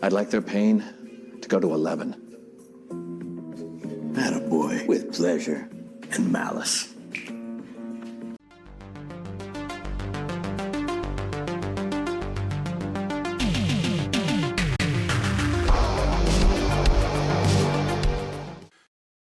I'd like their pain to go to 11. Attaboy, with pleasure and malice.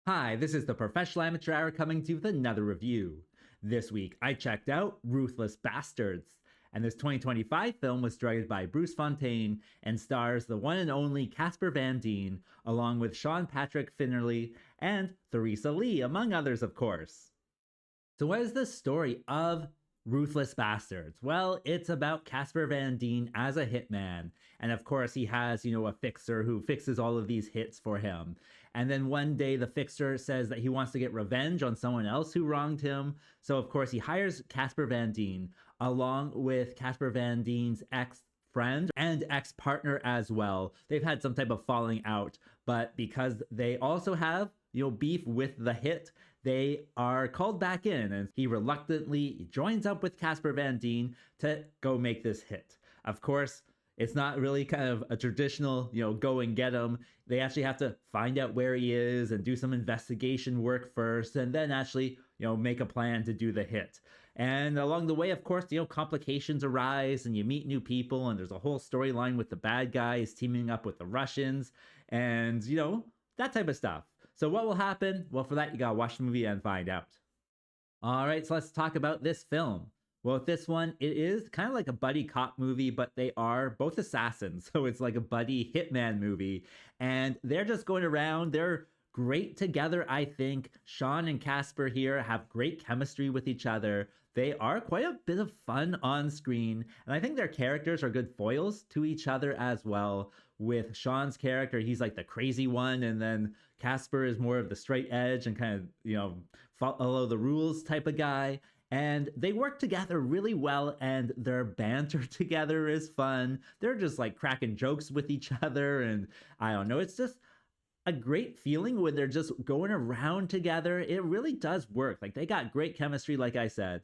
Hi, this is the Professional Amateur Hour coming to you with another review. This week, I checked out Ruthless Bastards, and this 2025 film was directed by Bruce Fontaine and stars the one and only Casper Van Dien, along with Sean Patrick Flanery and Theresa Lee, among others, of course. So what is the story of Ruthless Bastards? Well, it's about Casper Van Dien as a hitman, and of course he has, a fixer who fixes all of these hits for him. And then one day the fixer says that he wants to get revenge on someone else who wronged him, so of course he hires Casper Van Dien, along with Casper Van Dien's ex-friend and ex-partner as well. They've had some type of falling out, but because they also have, beef with the hit, they are called back in, and he reluctantly joins up with Casper Van Dien to go make this hit. Of course, it's not really kind of a traditional, go and get him. They actually have to find out where he is and do some investigation work first, and then actually, make a plan to do the hit. And along the way, of course, complications arise and you meet new people, and there's a whole storyline with the bad guys teaming up with the Russians and, that type of stuff. So what will happen? Well, for that, you gotta watch the movie and find out. All right, so let's talk about this film. Well, with this one, it is kind of like a buddy cop movie, but they are both assassins. So it's like a buddy hitman movie. And they're just going around. They're great together, I think. Sean and Casper here have great chemistry with each other. They are quite a bit of fun on screen. And I think their characters are good foils to each other as well. With Sean's character, he's like the crazy one. And then Casper is more of the straight edge and kind of, follow the rules type of guy. And they work together really well, and their banter together is fun. They're just like cracking jokes with each other, and I don't know, it's just a great feeling when they're just going around together. It really does work. Like, they got great chemistry, like I said.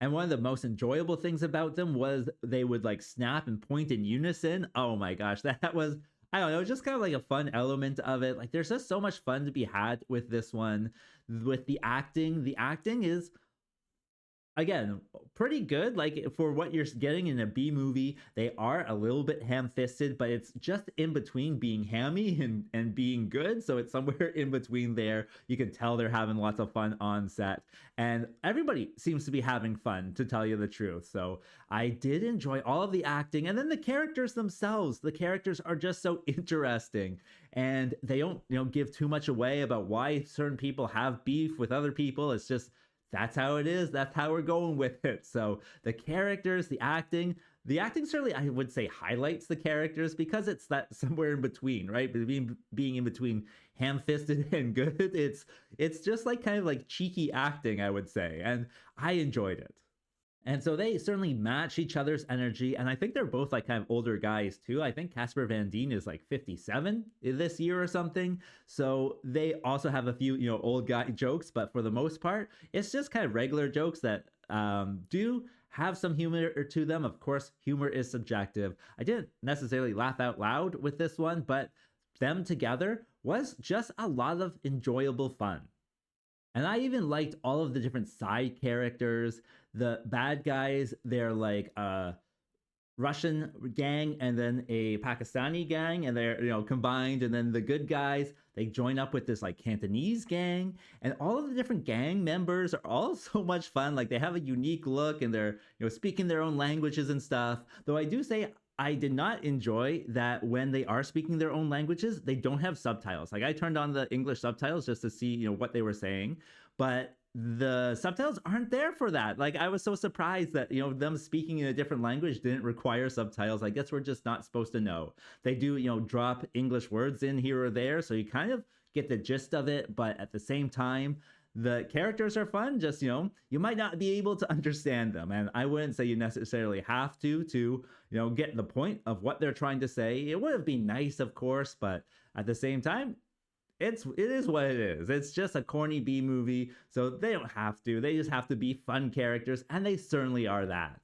And one of the most enjoyable things about them was they would like snap and point in unison. Oh my gosh, that was, I don't know, just kind of like a fun element of it. Like, there's just so much fun to be had with this one. With the acting is, again, pretty good. Like, for what you're getting in a B movie, they are a little bit ham-fisted, but it's just in between being hammy and being good. So it's somewhere in between there. You can tell they're having lots of fun on set, and everybody seems to be having fun, to tell you the truth. So I did enjoy all of the acting, and then the characters themselves. The characters are just so interesting, and they don't, give too much away about why certain people have beef with other people. It's just, that's how it is. That's how we're going with it. So the characters, the acting certainly, I would say, highlights the characters, because it's that somewhere in between, right? Being in between ham-fisted and good. It's just like kind of like cheeky acting, I would say. And I enjoyed it. And so they certainly match each other's energy. And I think they're both like kind of older guys too. I think Casper Van Dien is like 57 this year or something. So they also have a few, old guy jokes, but for the most part, it's just kind of regular jokes that do have some humor to them. Of course, humor is subjective. I didn't necessarily laugh out loud with this one, but them together was just a lot of enjoyable fun. And I even liked all of the different side characters. The bad guys, they're like a Russian gang and then a Pakistani gang, and they're, combined. And then the good guys, they join up with this like Cantonese gang, and all of the different gang members are all so much fun. Like, they have a unique look, and they're, speaking their own languages and stuff. Though I do say, I did not enjoy that when they are speaking their own languages, they don't have subtitles. Like, I turned on the English subtitles just to see, what they were saying, but the subtitles aren't there for that. Like, I was so surprised that, them speaking in a different language didn't require subtitles. I guess we're just not supposed to know. They do, drop English words in here or there, so you kind of get the gist of it, but at the same time, the characters are fun. Just, you might not be able to understand them, and I wouldn't say you necessarily have to get the point of what they're trying to say. It would have been nice, of course, but at the same time, it is what it is. It's just a corny B movie, so they don't have to. They just have to be fun characters, and they certainly are that.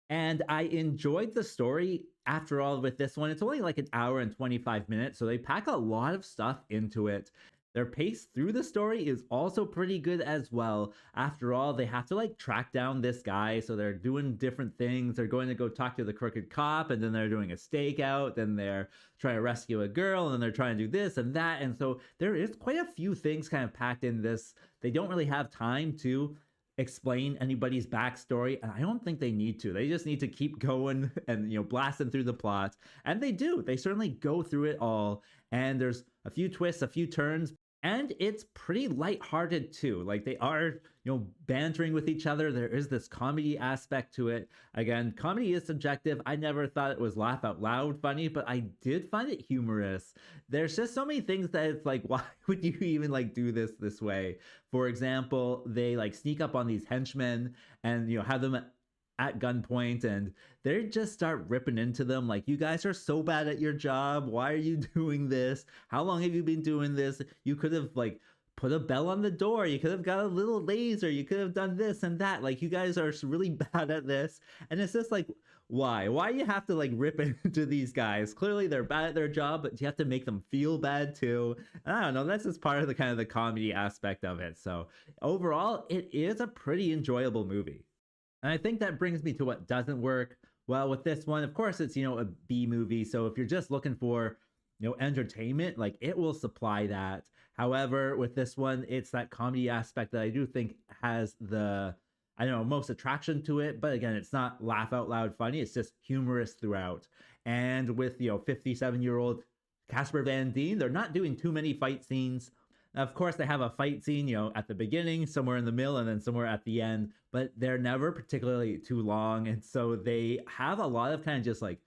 And I enjoyed the story after all with this one. It's only like an hour and 25 minutes, so they pack a lot of stuff into it. Their pace through the story is also pretty good as well. After all, they have to like track down this guy, so they're doing different things. They're going to go talk to the crooked cop, and then they're doing a stakeout, then they're trying to rescue a girl, and then they're trying to do this and that. And so there is quite a few things kind of packed in this. They don't really have time to explain anybody's backstory, and I don't think they need to. They just need to keep going and, you know, blasting through the plot. And they do. They certainly go through it all. And there's a few twists, a few turns, and it's pretty lighthearted too. Like, they are, you know, bantering with each other. There is this comedy aspect to it. Again, comedy is subjective. I never thought it was laugh out loud funny, but I did find it humorous. There's just so many things that it's like, why would you even like do this way? For example, they like sneak up on these henchmen and, you know, have them at gunpoint, and they just start ripping into them like, you guys are so bad at your job, why are you doing this, how long have you been doing this, you could have like put a bell on the door, you could have got a little laser, you could have done this and that, like, you guys are really bad at this. And it's just like, why you have to like rip into these guys? Clearly they're bad at their job, but you have to make them feel bad too. And I don't know, that's just part of the kind of the comedy aspect of it. So overall, it is a pretty enjoyable movie. And I think that brings me to what doesn't work. Well, with this one, of course, it's, you know, a B movie. So if you're just looking for, you know, entertainment, like, it will supply that. However, with this one, it's that comedy aspect that I do think has the, I don't know, most attraction to it. But again, it's not laugh out loud funny. It's just humorous throughout. And with, you know, 57-year-old Casper Van Dien, they're not doing too many fight scenes. Of course, they have a fight scene, you know, at the beginning, somewhere in the middle, and then somewhere at the end, but they're never particularly too long. And so they have a lot of kind of just like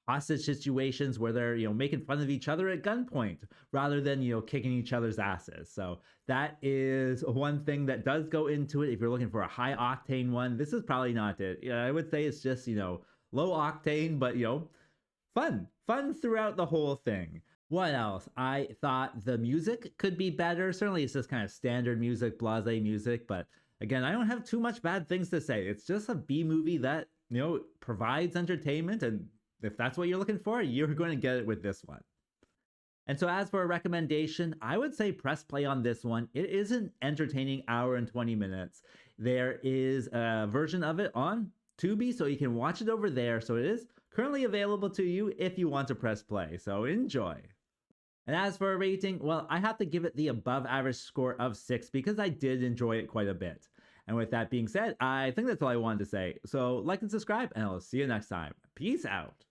hostage situations where they're, you know, making fun of each other at gunpoint rather than, you know, kicking each other's asses. So that is one thing that does go into it. If you're looking for a high octane one, this is probably not it. Yeah, I would say it's just, you know, low octane, but, you know, fun throughout the whole thing. What else? I thought the music could be better. Certainly it's just kind of standard music, blasé music, but again, I don't have too much bad things to say. It's just a B movie that, you know, provides entertainment, and if that's what you're looking for, you're going to get it with this one. And so as for a recommendation, I would say press play on this one. It is an entertaining hour and 20 minutes. There is a version of it on Tubi, so you can watch it over there. So it is currently available to you if you want to press play. So enjoy. And as for a rating, well, I have to give it the above average score of 6 because I did enjoy it quite a bit. And with that being said, I think that's all I wanted to say. So like and subscribe, and I'll see you next time. Peace out.